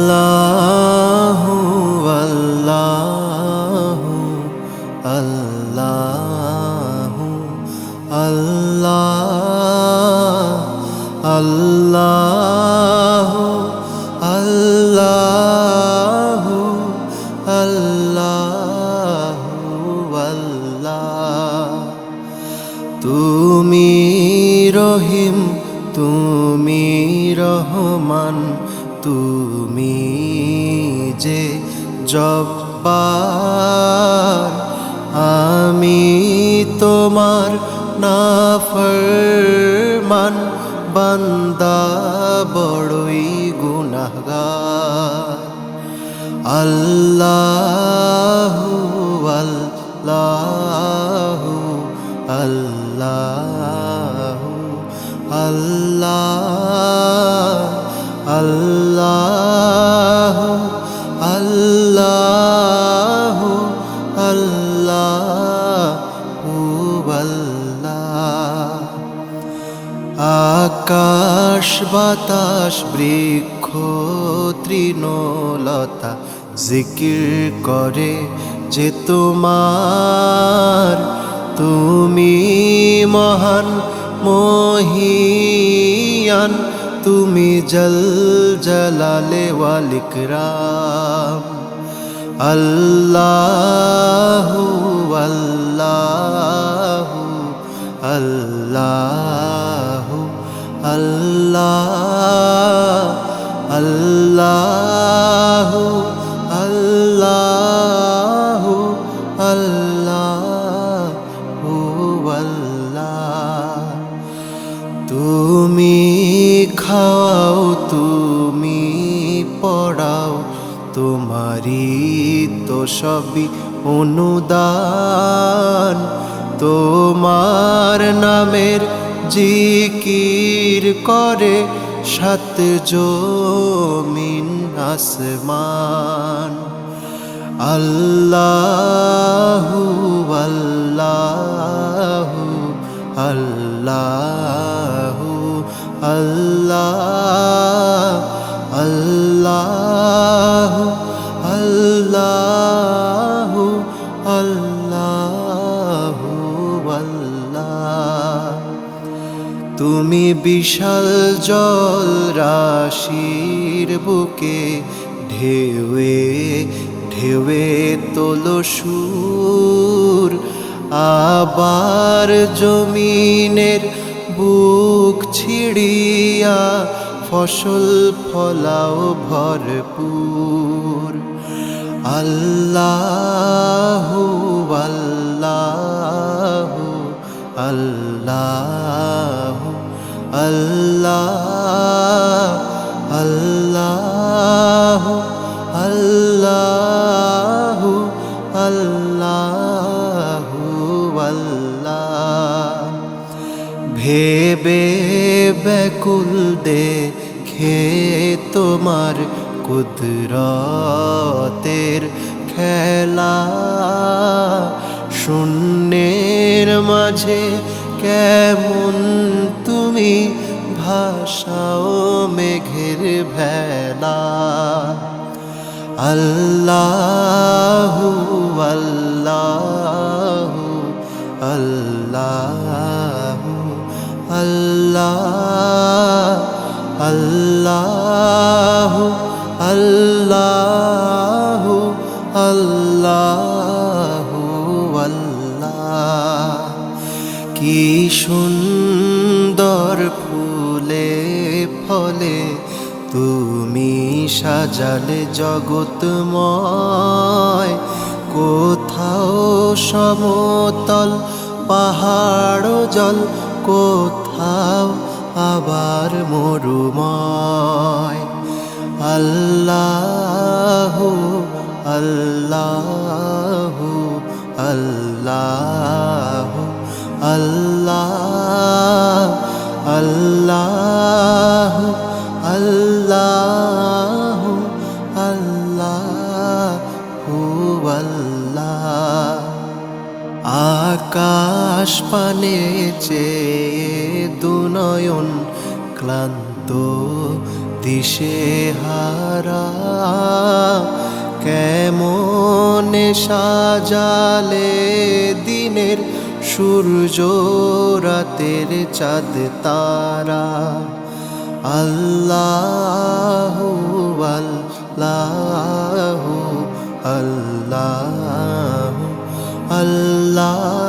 আল্লাহু আল্লাহু আল্লাহু আল্লাহ আল্লাহু আল্লাহু আল্লাহু আল্লাহ। তুমি রহিম, তুমি রহমান, তুমি যে জব্বার, আমি তোমার নাফরমান বান্দা, বড়ই গুনাহগার। আল্লাহু আল্লাহু আল্লাহু আল্লাহ আল্লাহু আল্লাহু আল্লাহু আল্লাহ। আকাশ বাতাস বৃক্ষ তৃণলতা জিকির করে যে তোমার, তুমি মহান মহিয়ান, তুমি জল জলালে ওয়াল ইকরাম। আল্লাহু আল্লাহু আল্লাহু আল্লাহ আল্লাহু আল্লাহু আল্লাহু আল্লাহ। তুমি খাওয়াও, তুমি পড়াও, তোমারই তো সবই অনুদান। তোমার নামের জিকির করে সাত জমিন আসমান। আল্লাহু আল্লাহু আল্লাহু আল্লাহ আল্লাহু আল্লাহু আল্লাহু আল্লাহ। তুমি বিশাল জল রাশির বুকে ঢেউয়ে ঢেউয়ে তোলো সুর, আবার জমিনের বুক ছিড়িয়া ফসল ফলাও ভরপুর। আল্লাহু আল্লাহু আল্লাহু আল্লাহ আল্লাহু আল্লাহু আল্লাহু আল্লাহ। ভেবে ব্যাকুল দেখে তোমার কুদরতের খেলা, শূন্যের মাঝে কেমন তুমি ভাসাও মেঘের ভেলা। আল্লাহু আল্লাহু আল্লাহু আল্লাহ আল্লাহু আল্লাহু আল্লাহু আল্লাহ। কি সুন্দর ফুলে ফলে তুমি সাজালে জগৎময়, কোথাও সমতল পাহাড় জল, কোথাও আবার মরুময়। আল্লাহু আল্লাহু আল্লাহু আল্লাহ আল্লাহু আল্লাহু আল্লাহু আল্লাহ। আকাশ পানে চেয়ে দুনয়ন ক্লান্ত দিশেহারা কেমনে সাজালে দিনের সূর্য রাতের চাঁদ তারা। আল্লাহু আল্লাহু আল্লাহু আল্লাহ